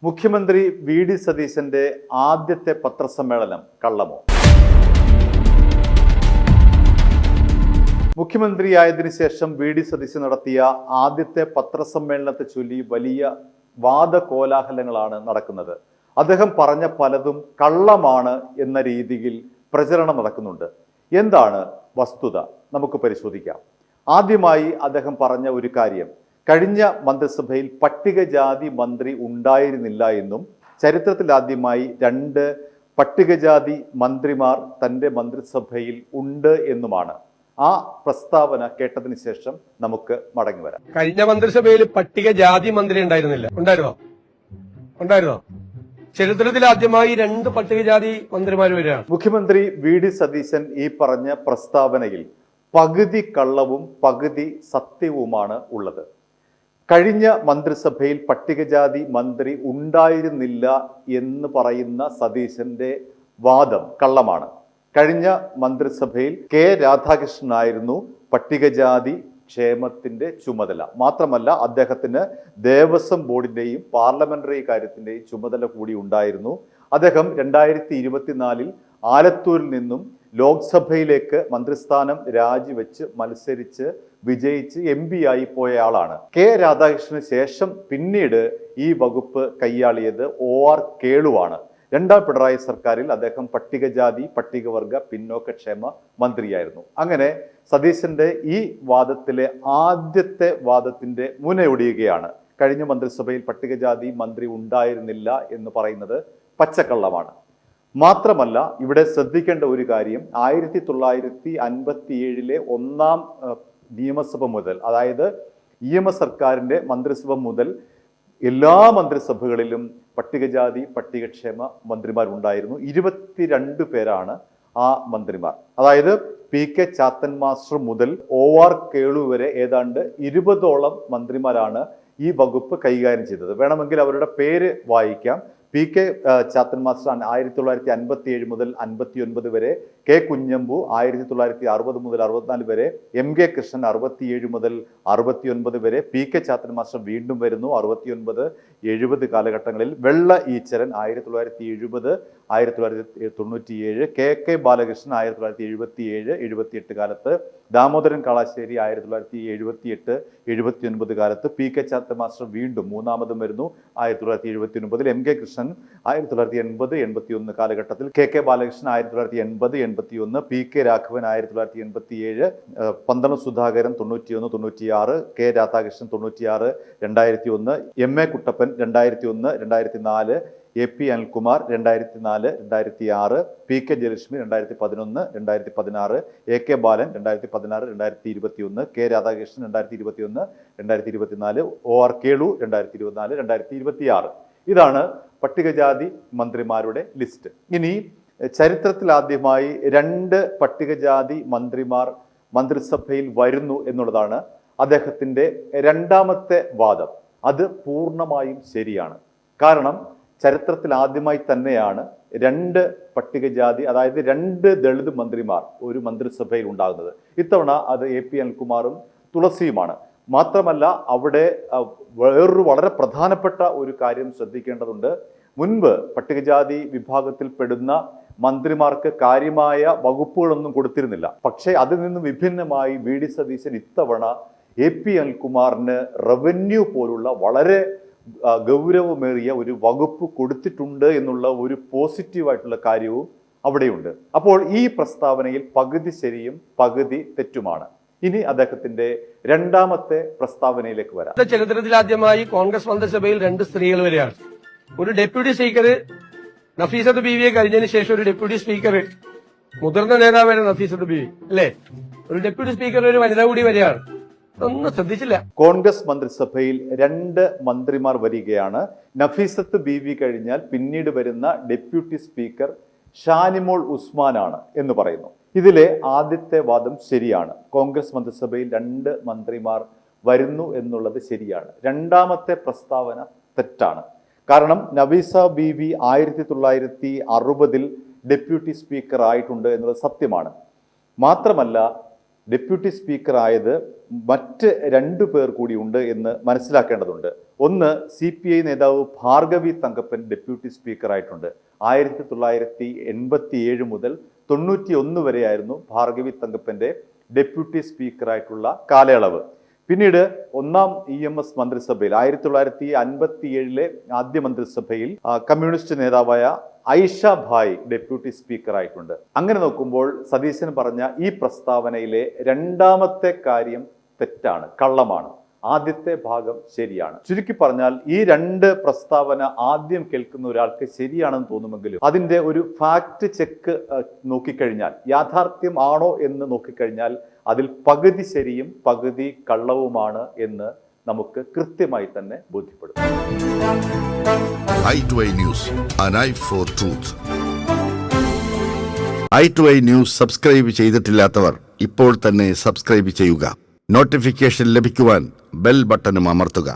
മുഖ്യമന്ത്രി വി.ഡി. സതീശന്റെ ആദ്യത്തെ പത്രസമ്മേളനം കള്ളമോ? മുഖ്യമന്ത്രിയായതിനു ശേഷം വി.ഡി. സതീശൻ നടത്തിയ ആദ്യത്തെ പത്രസമ്മേളനത്തെ ചൊല്ലി വലിയ വാദകോലാഹലങ്ങളാണ് നടക്കുന്നത്. അദ്ദേഹം പറഞ്ഞ പലതും കള്ളമാണ് എന്ന രീതിയിൽ പ്രചരണം നടക്കുന്നുണ്ട്. എന്താണ് വസ്തുത? നമുക്ക് പരിശോധിക്കാം. ആദ്യമായി അദ്ദേഹം പറഞ്ഞ ഒരു കാര്യം, കഴിഞ്ഞ മന്ത്രിസഭയിൽ പട്ടികജാതി മന്ത്രി ഉണ്ടായിരുന്നില്ല എന്നും ചരിത്രത്തിൽ ആദ്യമായി 2 പട്ടികജാതി മന്ത്രിമാർ തൻ്റെ മന്ത്രിസഭയിൽ ഉണ്ട് എന്നുമാണ്. ആ പ്രസ്താവന കേട്ടതിന് ശേഷം നമുക്ക് മടങ്ങി വരാം. കഴിഞ്ഞ മന്ത്രിസഭയിൽ പട്ടികജാതി മന്ത്രി ഉണ്ടായിരുന്നോ? ചരിത്രത്തിൽ ആദ്യമായി 2 പട്ടികജാതി മന്ത്രിമാർ വരികയാണ്. മുഖ്യമന്ത്രി വി.ഡി. സതീശൻ ഈ പറഞ്ഞ പ്രസ്താവനയിൽ പകുതി കള്ളവും പകുതി സത്യവുമാണ് ഉള്ളത്. കഴിഞ്ഞ മന്ത്രിസഭയിൽ പട്ടികജാതി മന്ത്രി ഉണ്ടായിരുന്നില്ല എന്ന് പറയുന്ന സതീശന്റെ വാദം കള്ളമാണ്. കഴിഞ്ഞ മന്ത്രിസഭയിൽ കെ രാധാകൃഷ്ണനായിരുന്നു പട്ടികജാതി ക്ഷേമത്തിന്റെ ചുമതല. മാത്രമല്ല, അദ്ദേഹത്തിന് ദേവസ്വം ബോർഡിന്റെയും പാർലമെന്ററി കാര്യത്തിന്റെയും ചുമതല കൂടി ഉണ്ടായിരുന്നു. അദ്ദേഹം 2024 ആലത്തൂരിൽ നിന്നും ലോക്സഭയിലേക്ക് മന്ത്രിസ്ഥാനം രാജിവെച്ച് മത്സരിച്ച് വിജയിച്ച് MP ആയി പോയ ആളാണ്. കെ രാധാകൃഷ്ണന് ശേഷം പിന്നീട് ഈ വകുപ്പ് കൈയാളിയത് OR കേളുവാണ്. 2ാം പിണറായി സർക്കാരിൽ അദ്ദേഹം പട്ടികജാതി പട്ടികവർഗ പിന്നോക്കക്ഷേമ മന്ത്രിയായിരുന്നു. അങ്ങനെ സതീശന്റെ ഈ വാദത്തിലെ ആദ്യത്തെ വാദത്തിന്റെ മുനയൊടിയുകയാണ്. കഴിഞ്ഞ മന്ത്രിസഭയിൽ പട്ടികജാതി മന്ത്രി ഉണ്ടായിരുന്നില്ല എന്ന് പറയുന്നത് പച്ചക്കള്ളമാണ്. മാത്രമല്ല, ഇവിടെ ശ്രദ്ധിക്കേണ്ട ഒരു കാര്യം, 1957 1ാം നിയമസഭ മുതൽ, അതായത് EMS സർക്കാരിന്റെ മന്ത്രിസഭ മുതൽ എല്ലാ മന്ത്രിസഭകളിലും പട്ടികജാതി പട്ടികക്ഷേമ മന്ത്രിമാരുണ്ടായിരുന്നു. 22 പേരാണ് ആ മന്ത്രിമാർ. അതായത് PK ചാത്തൻ മാസ്റ്റർ മുതൽ OR കേളു വരെ ഏതാണ്ട് 20ഓളം മന്ത്രിമാരാണ് ഈ വകുപ്പ് കൈകാര്യം ചെയ്തത്. വേണമെങ്കിൽ അവരുടെ പേര് വായിക്കാം. PK ചാത്തൻ മാസ്റ്റർ 1957 മുതൽ 59 വരെ, K കുഞ്ഞമ്പു 1960 മുതൽ 64 വരെ, MK കൃഷ്ണൻ 67 മുതൽ 69 വരെ, PK ചാത്തൻ മാസ്റ്റർ വീണ്ടും വരുന്നു 69, 70 കാലഘട്ടങ്ങളിൽ, വെള്ള ഈച്ചരൻ 1970, 1997, KK ബാലകൃഷ്ണൻ 1977, 78 കാലത്ത്, ദാമോദരൻ കാളാശ്ശേരി 1978, 79 കാലത്ത്, PK ചാത്തൻ മാസ്റ്റർ വീണ്ടും മൂന്നാമതും വരുന്നു 1979, MK കൃഷ്ണൻ 1980, 81 കാലഘട്ടത്തിൽ, KK Balakrishnan 1980, 81, PK Raghavan 1987, Pandalam Sudhakaran 91, 96, K Radhakrishnan 96, 2001, MA Kuttappan 2001, 2004, AP Anilkumar 2004, 2006, PK Jayalakshmi 2011, 2016, AK Balan 2016, 2021, K Radhakrishnan 2021, 2024, OR Kelu 2024, 2026. ഇതാണ് പട്ടികജാതി മന്ത്രിമാരുടെ ലിസ്റ്റ്. ഇനി ചരിത്രത്തിൽ ആദ്യമായി 2 പട്ടികജാതി മന്ത്രിമാർ മന്ത്രിസഭയിൽ വരുന്നു എന്നുള്ളതാണ് അദ്ദേഹത്തിന്റെ 2ാമത്തെ വാദം. അത് പൂർണ്ണമായും ശരിയാണ്. കാരണം ചരിത്രത്തിൽ ആദ്യമായി തന്നെയാണ് 2 പട്ടികജാതി, അതായത് 2 ദളിത് മന്ത്രിമാർ ഒരു മന്ത്രിസഭയിൽ ഉണ്ടാകുന്നത്. ഇത്തവണ അത് AP അനിൽകുമാറും തുളസിയുമാണ്. മാത്രമല്ല, അവിടെ വേറൊരു വളരെ പ്രധാനപ്പെട്ട ഒരു കാര്യം ശ്രദ്ധിക്കേണ്ടതുണ്ട്. മുൻപ് പട്ടികജാതി വിഭാഗത്തിൽ പെടുന്ന മന്ത്രിമാർക്ക് കാര്യമായ വകുപ്പുകളൊന്നും കൊടുത്തിരുന്നില്ല. പക്ഷേ അതിൽ നിന്നും വിഭിന്നമായി വി.ഡി. സതീശൻ ഇത്തവണ AP അനിൽകുമാറിന് റവന്യൂ പോലുള്ള വളരെ ഗൗരവമേറിയ ഒരു വകുപ്പ് കൊടുത്തിട്ടുണ്ട് എന്നുള്ള ഒരു പോസിറ്റീവായിട്ടുള്ള കാര്യവും അവിടെയുണ്ട്. അപ്പോൾ ഈ പ്രസ്താവനയിൽ പകുതി ശരിയും പകുതി തെറ്റുമാണ്. ഇനി അദ്ദേഹത്തിന്റെ 2ാമത്തെ പ്രസ്താവനയിലേക്ക് വരാം. ചരിത്രത്തിൽ ആദ്യമായി കോൺഗ്രസ് മന്ത്രിസഭയിൽ 2 സ്ത്രീകൾ വരെയാണ്. ഒരു ഡെപ്യൂട്ടി സ്പീക്കർ നഫീസത്ത് ബീവിയെ കഴിഞ്ഞതിന് ശേഷം ഒരു ഡെപ്യൂട്ടി സ്പീക്കർ, മുതിർന്ന നേതാവാണ് നഫീസത്ത് ബീവി അല്ലേ, ഒരു ഡെപ്യൂട്ടി സ്പീക്കർ ഒരു വനിത കൂടി വരെയാണ്. ഒന്നും ശ്രദ്ധിച്ചില്ല. കോൺഗ്രസ് മന്ത്രിസഭയിൽ 2 മന്ത്രിമാർ വരികയാണ്. നഫീസത്ത് ബീവി കഴിഞ്ഞാൽ പിന്നീട് വരുന്ന ഡെപ്യൂട്ടി സ്പീക്കർ ഷാനിമോൾ ഉസ്മാനാണ് എന്ന് പറയുന്നു. ഇതിലെ ആദ്യത്തെ വാദം ശരിയാണ്. കോൺഗ്രസ് മന്ത്രിസഭയിൽ 2 മന്ത്രിമാർ വരുന്നു എന്നുള്ളത് ശരിയാണ്. 2ാമത്തെ പ്രസ്താവന തെറ്റാണ്. കാരണം നഫീസ ബീവി 1960 ഡെപ്യൂട്ടി സ്പീക്കർ ആയിട്ടുണ്ട് എന്നുള്ളത് സത്യമാണ്. മാത്രമല്ല, ഡെപ്യൂട്ടി സ്പീക്കർ ആയത് മറ്റ് 2 പേർ കൂടി ഉണ്ട് എന്ന് മനസ്സിലാക്കേണ്ടതുണ്ട്. ഒന്ന്, CPI നേതാവ് ഭാർഗവി തങ്കപ്പൻ ഡെപ്യൂട്ടി സ്പീക്കറായിട്ടുണ്ട്. 1987 മുതൽ 91 വരെയായിരുന്നു ഭാർഗവി തങ്കപ്പന്റെ ഡെപ്യൂട്ടി സ്പീക്കറായിട്ടുള്ള കാലയളവ്. പിന്നീട് ഒന്നാം EMS മന്ത്രിസഭയിൽ 1957 ആദ്യ മന്ത്രിസഭയിൽ കമ്മ്യൂണിസ്റ്റ് നേതാവായ ഐഷ ഭായ് ഡെപ്യൂട്ടി സ്പീക്കറായിട്ടുണ്ട്. അങ്ങനെ നോക്കുമ്പോൾ സതീശൻ പറഞ്ഞ ഈ പ്രസ്താവനയിലെ രണ്ടാമത്തെ കാര്യം തെറ്റാണ്, കള്ളമാണ്. ആദ്യത്തെ ഭാഗം ശരിയാണ്. ചുരുക്കി പറഞ്ഞാൽ ഈ രണ്ട് പ്രസ്താവന ആദ്യം കേൾക്കുന്ന ഒരാൾക്ക് ശരിയാണെന്ന് തോന്നുമെങ്കിലും അതിന്റെ ഒരു ഫാക്ട് ചെക്ക് നോക്കിക്കഴിഞ്ഞാൽ, യാഥാർത്ഥ്യം ആണോ എന്ന് നോക്കിക്കഴിഞ്ഞാൽ അതിൽ പകുതി ശരിയും പകുതി കള്ളവുമാണ് എന്ന് നമുക്ക് കൃത്യമായി തന്നെ ബോധ്യപ്പെടും. i2i News, an eye for truth. i2i News subscribe ചെയ്തിട്ടില്ലാത്തവർ ഇപ്പോൾ തന്നെ സബ്സ്ക്രൈബ് ചെയ്യുക. നോട്ടിഫിക്കേഷൻ ലഭിക്കുവാൻ ബെൽ ബട്ടണും അമർത്തുക.